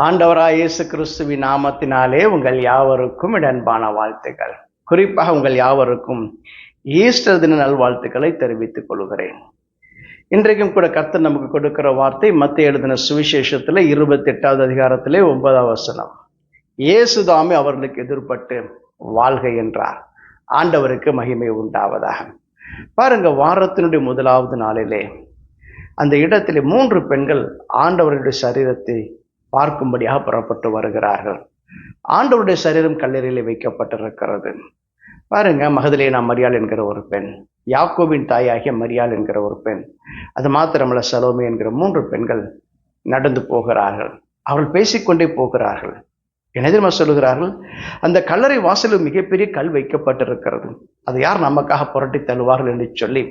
ஆண்டவராய் இயேசு கிறிஸ்துவின் நாமத்தினாலே உங்கள் யாவருக்கும் அன்பான வாழ்த்துக்கள். குறிப்பாக உங்கள் யாவருக்கும் ஈஸ்டர் தின நல்வாழ்த்துக்களை தெரிவித்துக் கொள்கிறேன். இன்றைக்கும் கூட கர்த்தர் நமக்கு கொடுக்கிற வார்த்தை மத்தேயு எழுதின சுவிசேஷத்துல 28வது அதிகாரத்திலே 9வது வசனம். இயேசுதாமே அவர்களுக்கு எதிர்பட்டு வாழ்க என்றார். ஆண்டவருக்கு மகிமை உண்டாவதாக. பாருங்க, வாரத்தினுடைய முதலாவது நாளிலே அந்த இடத்திலே 3 பெண்கள் ஆண்டவருடைய சரீரத்தை பார்க்கும்படியாக புறப்பட்டு வருகிறார்கள். ஆண்டவருடைய சரீரம் கல்லறையிலே வைக்கப்பட்டிருக்கிறது. பாருங்க, மகதலேனா மரியாள் என்கிற ஒரு பெண், யாக்கோபின் தாயாகிய மரியாள் என்கிற ஒரு பெண், அது மாத்திரமல்ல சலோமே என்கிற 3 பெண்கள் நடந்து போகிறார்கள். அவர்கள் பேசிக்கொண்டே போகிறார்கள். என்ன தெரியுமா சொல்லுகிறார்கள்? அந்த கல்லறை வாசலில் மிகப்பெரிய கல் வைக்கப்பட்டிருக்கிறது, அதை யார் நமக்காக புரட்டி தள்ளுவார்கள் என்று சொல்லி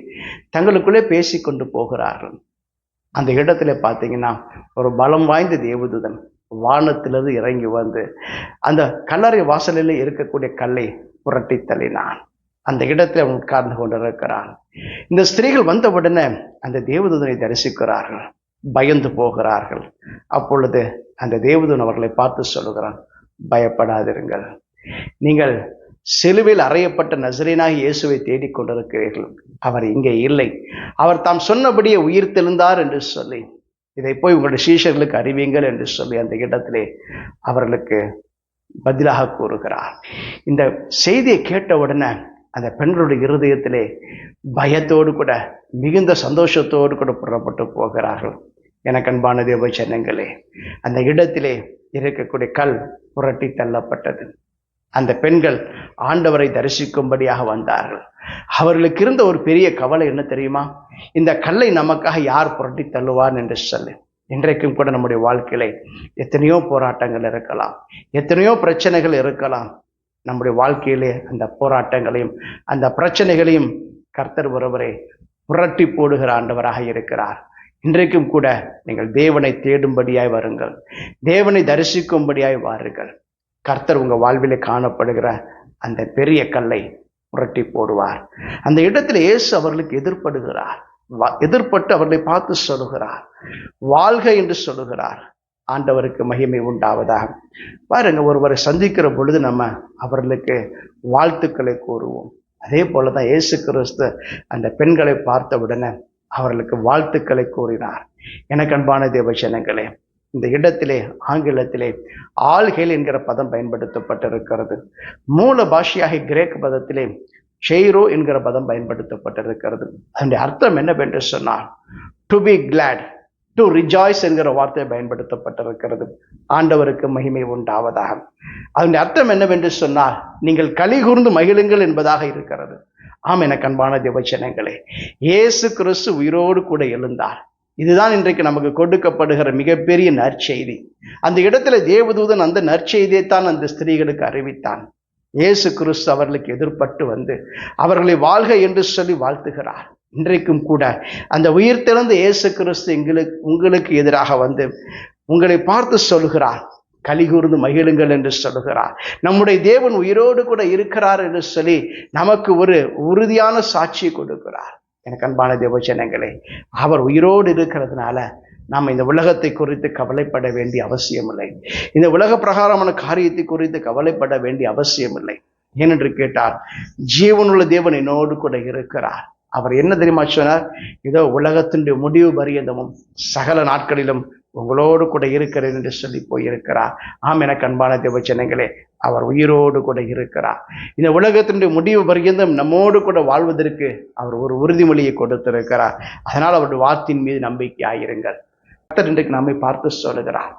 தங்களுக்குள்ளே பேசிக்கொண்டு போகிறார்கள். அந்த இடத்துல பார்த்தீங்கன்னா ஒரு பலம் வாய்ந்த தேவதூதன் வானத்திலிருந்து இறங்கி வந்து அந்த கல்லறை வாசலில் இருக்கக்கூடிய கல்லை புரட்டி தள்ளினான். அந்த இடத்துல அவன் உட்கார்ந்து கொண்டிருக்கிறான். இந்த ஸ்திரீகள் வந்தவுடனே அந்த தேவதூதனை தரிசிக்கிறார்கள், பயந்து போகிறார்கள். அப்பொழுது அந்த தேவதூதன் அவர்களை பார்த்து சொல்லுகிறான், பயப்படாதிருங்கள், நீங்கள் சிலுவையில் அறையப்பட்ட நசரேயனாகிய இயேசுவை தேடிக் கொண்டிருக்கிறீர்கள். அவர் இங்கே இல்லை, அவர் தாம் சொன்னபடியே உயிர் தெழுந்தார் என்று சொல்லி இதை போய் உங்களுடைய சீஷர்களுக்கு அறிவியுங்கள் என்று சொல்லி அந்த இடத்திலே அவர்களுக்கு பதிலாக கூறுகிறார். இந்த செய்தியை கேட்டவுடனே அந்த பெண்களுடைய இருதயத்திலே பயத்தோடு கூட மிகுந்த சந்தோஷத்தோடு கூட புறப்பட்டு போகிறார்கள். எனக்கு அன்பான தேவ ஜனங்களே, அந்த இடத்திலே இருக்கக்கூடிய கல் புரட்டி தள்ளப்பட்டது. அந்த பெண்கள் ஆண்டவரை தரிசிக்கும்படியாக வந்தார்கள். அவர்களுக்கு இருந்த ஒரு பெரிய கவலை என்ன தெரியுமா? இந்த கல்லை நமக்காக யார் புரட்டி தள்ளுவார் என்று சொல்லி. இன்றைக்கும் கூட நம்முடைய வாழ்க்கையில எத்தனையோ போராட்டங்கள் இருக்கலாம், எத்தனையோ பிரச்சனைகள் இருக்கலாம். நம்முடைய வாழ்க்கையிலே அந்த போராட்டங்களையும் அந்த பிரச்சனைகளையும் கர்த்தர் ஒருவரை புரட்டி போடுகிற ஆண்டவராக இருக்கிறார். இன்றைக்கும் கூட நீங்கள் தேவனை தேடும்படியாய் வருங்கள், தேவனை தரிசிக்கும்படியாய் வாருங்கள். கர்த்தர் உங்க வாழ்விலே காணப்படுகிற அந்த பெரிய கல்லை புரட்டி போடுவார். அந்த இடத்துல இயேசு அவர்களுக்கு எதிர்படுகிறார், எதிர்பட்டு அவர்களை பார்த்து சொல்லுகிறார், வாழ்க என்று சொல்லுகிறார். ஆண்டவருக்கு மகிமை உண்டாவதாக. பாருங்க, ஒருவரை சந்திக்கிற பொழுது நம்ம அவர்களுக்கு வாழ்த்துக்களை கூறுவோம். அதே போலதான் இயேசு கிறிஸ்து அந்த பெண்களை பார்த்த உடனே அவர்களுக்கு வாழ்த்துக்களை கூறினார். எனக்கு அன்பான தேவ ஜனங்களே, இந்த இடத்திலே ஆங்கிலத்திலே ஆல்ஹேல் என்கிற பதம் பயன்படுத்தப்பட்டிருக்கிறது. மூல பாஷையாக கிரேக்க பதத்திலே ஷெய்ரோ என்கிற பதம் பயன்படுத்தப்பட்டிருக்கிறது. அதனுடைய அர்த்தம் என்னவென்று சொன்னால் to be Claude, to rejoice என்கிற வார்த்தை பயன்படுத்தப்பட்டிருக்கிறது. ஆண்டவருக்கு மகிமை உண்டாவதாக. அதனுடைய அர்த்தம் என்னவென்று சொன்னால் நீங்கள் களி கூர்ந்து மகிழுங்கள் என்பதாக இருக்கிறது. ஆம், எனக்கு அன்பான தேவ ஜனங்களே, இயேசு கிறிஸ்து உயிரோடு கூட எழுந்தார். இதுதான் இன்றைக்கு நமக்கு கொடுக்கப்படுகிற மிகப்பெரிய நற்செய்தி. அந்த இடத்துல தேவதூதன் அந்த நற்செய்தியை தான் அந்த ஸ்திரீகளுக்கு அறிவித்தான். இயேசு கிறிஸ்து அவர்களுக்கு எதிர்பட்டு வந்து அவர்களை வாழ்க என்று சொல்லி வாழ்த்துகிறார். இன்றைக்கும் கூட அந்த உயிர் தெழுந்த இயேசு கிறிஸ்து உங்களுக்கு எதிராக வந்து உங்களை பார்த்து சொல்கிறார், கலிகூர்ந்து மகிழுங்கள் என்று சொல்லுகிறார். நம்முடைய தேவன் உயிரோடு கூட இருக்கிறார் என்று சொல்லி நமக்கு ஒரு உறுதியான சாட்சியை கொடுக்கிறார். எனக்கு அன்பான தேவ ஜனங்களே, அவர் உயிரோடு இருக்கிறதுனால நாம் இந்த உலகத்தை குறித்து கவலைப்பட வேண்டிய அவசியம் இல்லை, இந்த உலக பிரகாரமான காரியத்தை குறித்து கவலைப்பட வேண்டிய அவசியம் இல்லை. ஏனென்று கேட்டால் ஜீவனுள்ள தேவன் என்னோடு கூட இருக்கிறார். அவர் என்ன தெரியுமா சொன்னார்? இதோ உலகத்தினுடைய முடிவு பரியந்தமும் சகல நாட்களிலும் உங்களோடு கூட இருக்கிறேன் என்று சொல்லி போயிருக்கிறார். ஆம், எனக்கு அன்பான தேவ ஜனங்களே, அவர் உயிரோடு கூட இருக்கிறார். இந்த உலகத்தினுடைய முடிவு பரியந்தம் நம்மோடு கூட வாழ்வதற்கு அவர் ஒரு உறுதிமொழியை கொடுத்திருக்கிறார். அதனால் அவருடைய வார்த்தையின் மீது நம்பிக்கையாயிருங்கள். கர்த்தர் இன்றைக்கு நம்மை பார்த்து சொல்லுகிறார்,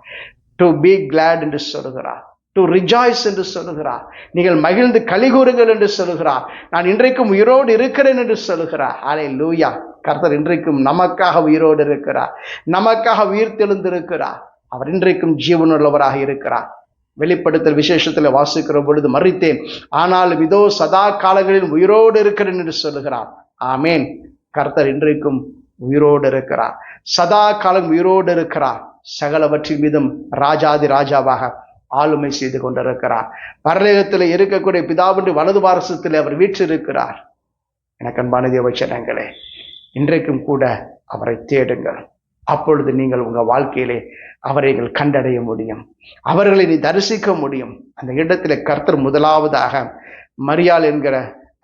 டு பி கிளாட் என்று சொல்லுகிறார், டு ரிஜாய்ஸ் என்று சொல்லுகிறார், நீங்கள் மகிழ்ந்து கலிகூறுங்கள் என்று சொல்லுகிறார். நான் இன்றைக்கும் உயிரோடு இருக்கிறேன் என்று சொல்லுகிறார். ஹல்லேலூயா! கர்த்தர் இன்றைக்கும் நமக்காக உயிரோடு இருக்கிறார், நமக்காக உயிர் தெழுந்திருக்கிறார். அவர் இன்றைக்கும் ஜீவனுள்ளவராக இருக்கிறார். வெளிப்படுத்தல் விசேஷத்தில் வாசிக்கிற பொழுது மரித்தேன், ஆனாலும் இதோ சதா காலங்களில் உயிரோடு இருக்கிறேன் என்று சொல்லுகிறார். ஆமேன். கர்த்தர் இன்றைக்கும் உயிரோடு இருக்கிறார், சதா காலம் உயிரோடு இருக்கிறார். சகலவற்றின் மீதும் ராஜாதி ராஜாவாக ஆளுமை செய்து கொண்டிருக்கிறார். பரலோகத்தில் இருக்கக்கூடிய பிதாவுடைய வலது பாரசத்தில் அவர் வீற்றிருக்கிறார். எனக்கு அன்பான தேவ ஜனங்களே, இன்றைக்கும் கூட அவரை தேடுங்கள், அப்பொழுது நீங்கள் உங்க வாழ்க்கையிலே அவரை நீங்கள் கண்டடைய முடியும், அவர்களை நீ தரிசிக்க முடியும். அந்த இடத்துல கர்த்தர் முதலாவதாக மரியாள் என்கிற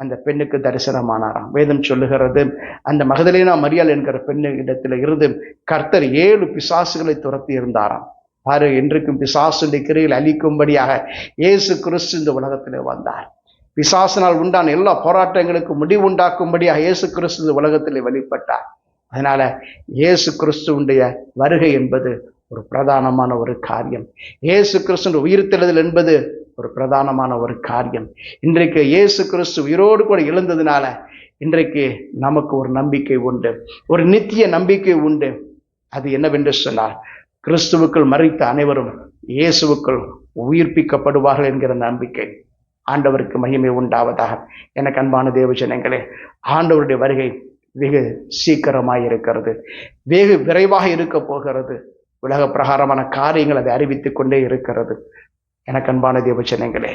அந்த பெண்ணுக்கு தரிசனமானாராம். வேதம் சொல்லுகிறது, அந்த மகதலேனா மரியாள் என்கிற பெண்ணு இடத்துல இருந்து கர்த்தர் 7 பிசாசுகளை துரத்தி இருந்தாராம். பாரு, இன்றைக்கும் பிசாசுடைய கிரையில் அழிக்கும்படியாக இயேசு கிறிஸ்து இந்த உலகத்திலே வந்தார். பிசாசினால் உண்டான எல்லா போராட்டங்களுக்கு முடிவு உண்டாக்கும்படியாக இயேசு கிறிஸ்து இந்த உலகத்திலே வெளிப்பட்டார். அதனால இயேசு கிறிஸ்துவுடைய வருகை என்பது ஒரு பிரதானமான ஒரு காரியம். இயேசு கிறிஸ்து உயிர்த்தெழுதல் என்பது ஒரு பிரதானமான ஒரு காரியம். இன்றைக்கு இயேசு கிறிஸ்து உயிரோடு கூட எழுந்ததுனால இன்றைக்கு நமக்கு ஒரு நம்பிக்கை உண்டு, ஒரு நித்திய நம்பிக்கை உண்டு. அது என்னவென்று சொன்னார், கிறிஸ்துவுக்குள் மரித்த அனைவரும் இயேசுவுக்குள் உயிர்ப்பிக்கப்படுவார்கள் என்கிற நம்பிக்கை. ஆண்டவருக்கு மகிமை உண்டாவதாக. எனக்கு அன்பான தேவஜனங்களே, ஆண்டவருடைய வருகை வெகு சீக்கிரமாய் இருக்கிறது, வெகு விரைவாக இருக்க போகிறது. உலக பிரகாரமான காரியங்கள் அதை அறிவித்துக் கொண்டே இருக்கிறது. எனக்கு அன்பான தேவஜனங்களே,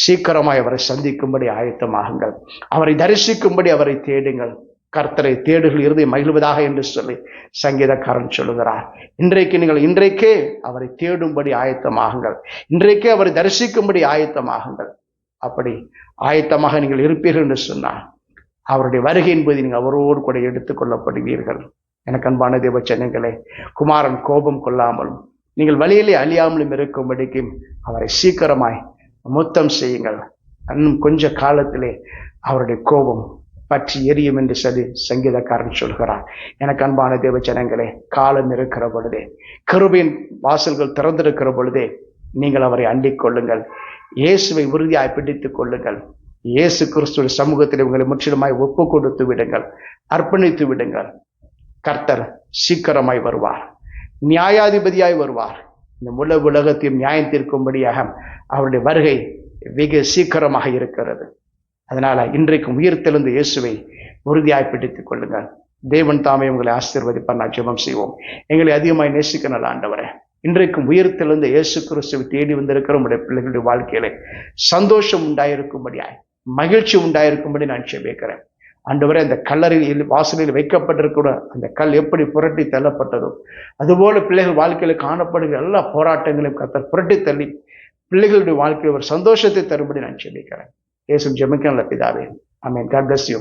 சீக்கிரமாய் அவரை சந்திக்கும்படி ஆயத்தமாகுங்கள், அவரை தரிசிக்கும்படி அவரை தேடுங்கள். கர்த்தரை தேடுகள் இருதை மகிழ்வதாக என்று சொல்லி சங்கீதக்காரன் சொல்லுகிறார். இன்றைக்கே அவரை தேடும்படி ஆயத்தமாகுங்கள், இன்றைக்கே அவரை தரிசிக்கும்படி ஆயத்தமாகுங்கள். அப்படி ஆயத்தமாக நீங்கள் இருப்பீர்கள் என்று சொன்னால் அவருடைய வருகை என்பதை நீங்கள் அவரோடு கூட எடுத்துக் கொள்ளப்படுவீர்கள். எனக்கு அன்பான தேவஜனங்களே, குமாரன் கோபம் கொள்ளாமலும் நீங்கள் வழியிலே அழியாமலும் இருக்கும்படிக்கும் அவரை சீக்கிரமாய் முத்தம் செய்யுங்கள். இன்னும் கொஞ்ச காலத்திலே அவருடைய கோபம் பற்றி எரியும் என்று சொல்லி சங்கீதக்காரன் சொல்கிறார். எனக்கு அன்பான தேவஜனங்களே, காலம் இருக்கிற பொழுதே, கிருபையின் வாசல்கள் திறந்திருக்கிற பொழுதே நீங்கள் அவரை அண்டிக் கொள்ளுங்கள், இயேசுவை உறுதியாய் பிடித்துக் கொள்ளுங்கள். இயேசு கிறிஸ்துவின் சமூகத்தில் உங்களை முற்றிலுமாய் ஒப்பு கொடுத்து விடுங்கள், அர்ப்பணித்து விடுங்கள். கர்த்தர் சீக்கிரமாய் வருவார், நியாயாதிபதியாய் வருவார். இந்த முழு உலகத்தையும் நியாயம் தீர்க்கும்படியாக அவருடைய வருகை வெகு சீக்கிரமாக இருக்கிறது. அதனால இன்றைக்கும் உயிர்த்தெழுந்த இயேசுவை உறுதியாய் பிடித்துக் கொள்ளுங்கள். தேவன் தாமே உங்களை ஆசீர்வதிப்பார். நான் ஜெபம் செய்வோம். எங்களை அதிகமாய் நேசிக்க நல்ல ஆண்டவரே, இன்றைக்கும் உயிர்த்தெழுந்த இயேசு கிறிஸ்துவை தேடி வந்திருக்கிற உங்களுடைய பிள்ளைகளுடைய வாழ்க்கையில சந்தோஷம் உண்டாயிருக்கும்படியாய், மகிழ்ச்சி உண்டாயிருக்கும்படி நான் ஜெபிக்கிறேன். ஆண்டவரே, அந்த கல்லறையில் வாசலில் வைக்கப்பட்டிருக்கிற அந்த கல் எப்படி புரட்டி தள்ளப்பட்டதோ அதுபோல பிள்ளைகள் வாழ்க்கையில காணப்படுகிற எல்லா போராட்டங்களையும் கர்த்தர் புரட்டி தள்ளி பிள்ளைகளுடைய வாழ்க்கையில் ஒரு சந்தோஷத்தை தரும்படி நான் ஜெபிக்கிறேன். இயேசு ஜெபிக்க நல்ல பிதாவே, ஆமென். God bless you.